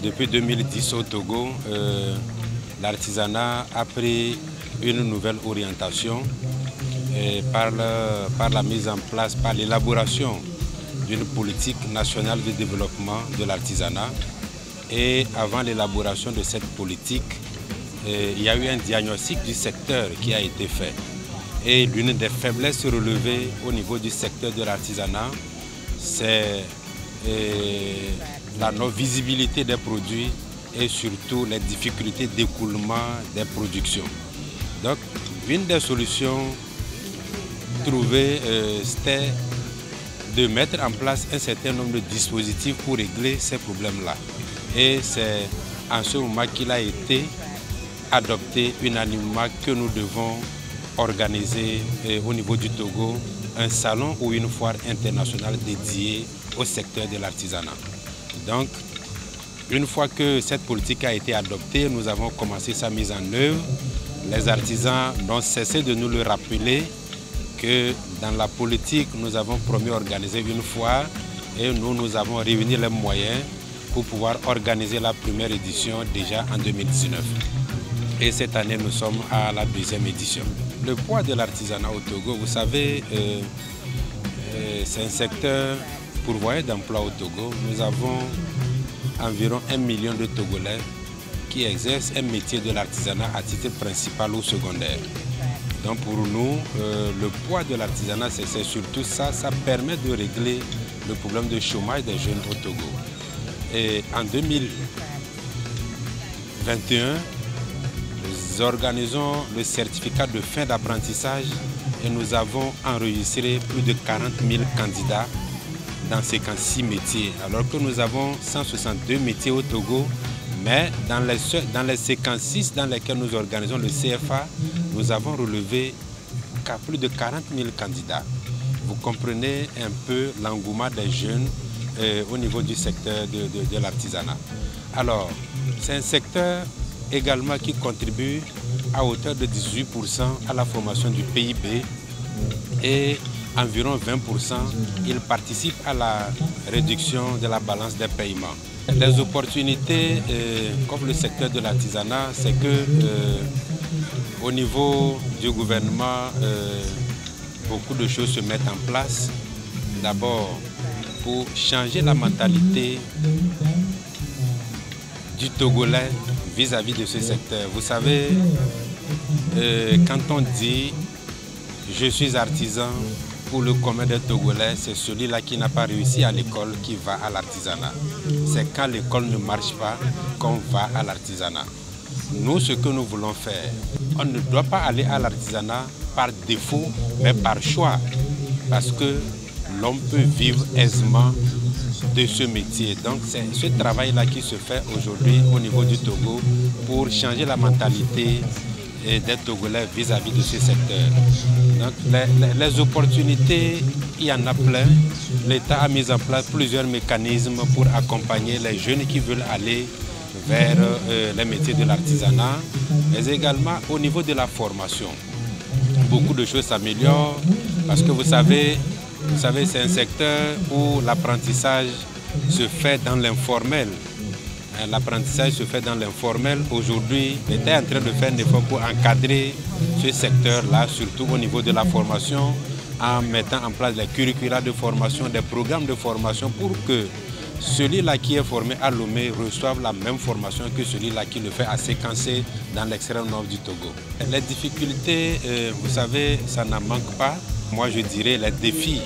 Depuis 2010 au Togo, l'artisanat a pris une nouvelle orientation par la mise en place, par l'élaboration d'une politique nationale de développement de l'artisanat. Et avant l'élaboration de cette politique, il y a eu un diagnostic du secteur qui a été fait. Et l'une des faiblesses relevées au niveau du secteur de l'artisanat, c'est la non-visibilité des produits et surtout les difficultés d'écoulement des productions. Donc, une des solutions trouvées, c'était de mettre en place un certain nombre de dispositifs pour régler ces problèmes-là. Et c'est en ce moment qu'il a été adopté unanimement que nous devons organiser au niveau du Togo un salon ou une foire internationale dédiée au secteur de l'artisanat. Donc, une fois que cette politique a été adoptée, nous avons commencé sa mise en œuvre. Les artisans n'ont cessé de nous le rappeler que dans la politique, nous avons promis d'organiser une foire et nous avons réuni les moyens pour pouvoir organiser la première édition déjà en 2019. Et cette année, nous sommes à la deuxième édition. Le poids de l'artisanat au Togo, vous savez, c'est un secteur pourvoyeur d'emploi au Togo. Nous avons environ 1 million de Togolais qui exercent un métier de l'artisanat à titre principal ou secondaire. Donc pour nous, le poids de l'artisanat, c'est surtout ça. Ça permet de régler le problème de chômage des jeunes au Togo. Et en 2021, nous organisons le certificat de fin d'apprentissage et nous avons enregistré plus de 40 000 candidats dans 56 métiers. Alors que nous avons 162 métiers au Togo, mais dans les 56 dans lesquels nous organisons le CFA, nous avons relevé plus de 40 000 candidats. Vous comprenez un peu l'engouement des jeunes au niveau du secteur de l'artisanat. Alors, c'est un secteur également qui contribue à hauteur de 18% à la formation du PIB et environ 20%, il participe à la réduction de la balance des paiements. Les opportunités, comme le secteur de l'artisanat, c'est que au niveau du gouvernement, beaucoup de choses se mettent en place. D'abord, pour changer la mentalité du Togolais vis-à-vis de ce secteur. Vous savez, quand on dit « je suis artisan », pour le commun des Togolais, c'est celui-là qui n'a pas réussi à l'école qui va à l'artisanat. C'est quand l'école ne marche pas qu'on va à l'artisanat. Nous, ce que nous voulons faire, on ne doit pas aller à l'artisanat par défaut, mais par choix. Parce que l'homme peut vivre aisément de ce métier. Donc c'est ce travail-là qui se fait aujourd'hui au niveau du Togo pour changer la mentalité des Togolais vis-à-vis de ce secteur. Donc les opportunités, il y en a plein. L'État a mis en place plusieurs mécanismes pour accompagner les jeunes qui veulent aller vers les métiers de l'artisanat, mais également au niveau de la formation. Beaucoup de choses s'améliorent parce que vous savez, c'est un secteur où l'apprentissage se fait dans l'informel. L'apprentissage se fait dans l'informel. Aujourd'hui, l'État est en train de faire un effort pour encadrer ce secteur-là, surtout au niveau de la formation, en mettant en place des curricula de formation, des programmes de formation pour que celui-là qui est formé à Lomé reçoive la même formation que celui-là qui le fait à Séquencé dans l'extrême nord du Togo. Les difficultés, vous savez, ça n'en manque pas. Moi, je dirais les défis.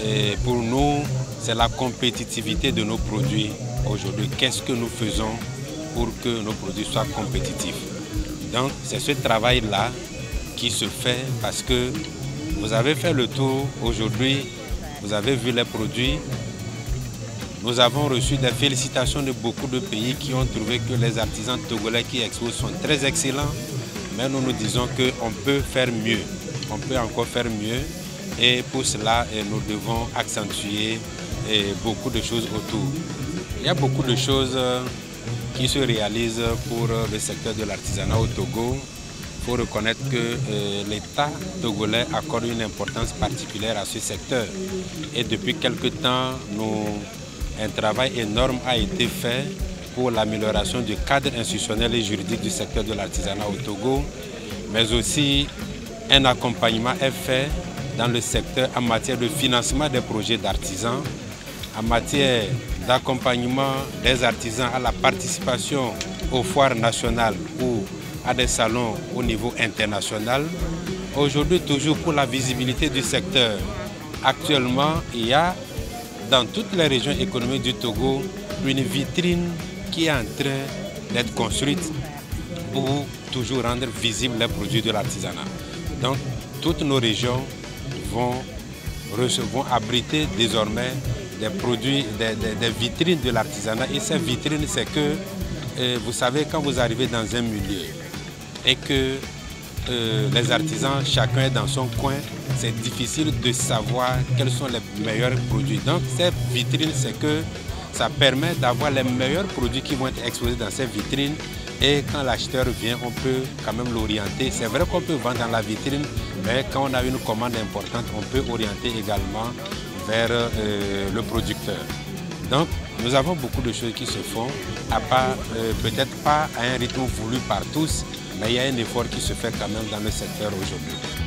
Et pour nous, c'est la compétitivité de nos produits. Aujourd'hui, qu'est-ce que nous faisons pour que nos produits soient compétitifs? Donc, c'est ce travail-là qui se fait parce que vous avez fait le tour aujourd'hui, vous avez vu les produits. Nous avons reçu des félicitations de beaucoup de pays qui ont trouvé que les artisans togolais qui exposent sont très excellents. Mais nous nous disons qu'on peut faire mieux. On peut encore faire mieux. Et pour cela, nous devons accentuer beaucoup de choses autour. Il y a beaucoup de choses qui se réalisent pour le secteur de l'artisanat au Togo. Il faut reconnaître que l'État togolais accorde une importance particulière à ce secteur. Et depuis quelque temps, un travail énorme a été fait pour l'amélioration du cadre institutionnel et juridique du secteur de l'artisanat au Togo, mais aussi un accompagnement est fait dans le secteur en matière de financement des projets d'artisans, en matière d'accompagnement des artisans à la participation aux foires nationales ou à des salons au niveau international. Aujourd'hui, toujours pour la visibilité du secteur, actuellement, il y a dans toutes les régions économiques du Togo une vitrine qui est en train d'être construite pour toujours rendre visibles les produits de l'artisanat. Donc, toutes nos régions vont abriter désormais des produits, des vitrines de l'artisanat. Et ces vitrines, c'est que, vous savez, quand vous arrivez dans un milieu et que les artisans, chacun est dans son coin, c'est difficile de savoir quels sont les meilleurs produits. Donc, ces vitrines, c'est que ça permet d'avoir les meilleurs produits qui vont être exposés dans ces vitrines. Et quand l'acheteur vient, on peut quand même l'orienter. C'est vrai qu'on peut vendre dans la vitrine, mais quand on a une commande importante, on peut orienter également vers le producteur. Donc, nous avons beaucoup de choses qui se font, peut-être pas à un rythme voulu par tous, mais il y a un effort qui se fait quand même dans le secteur aujourd'hui.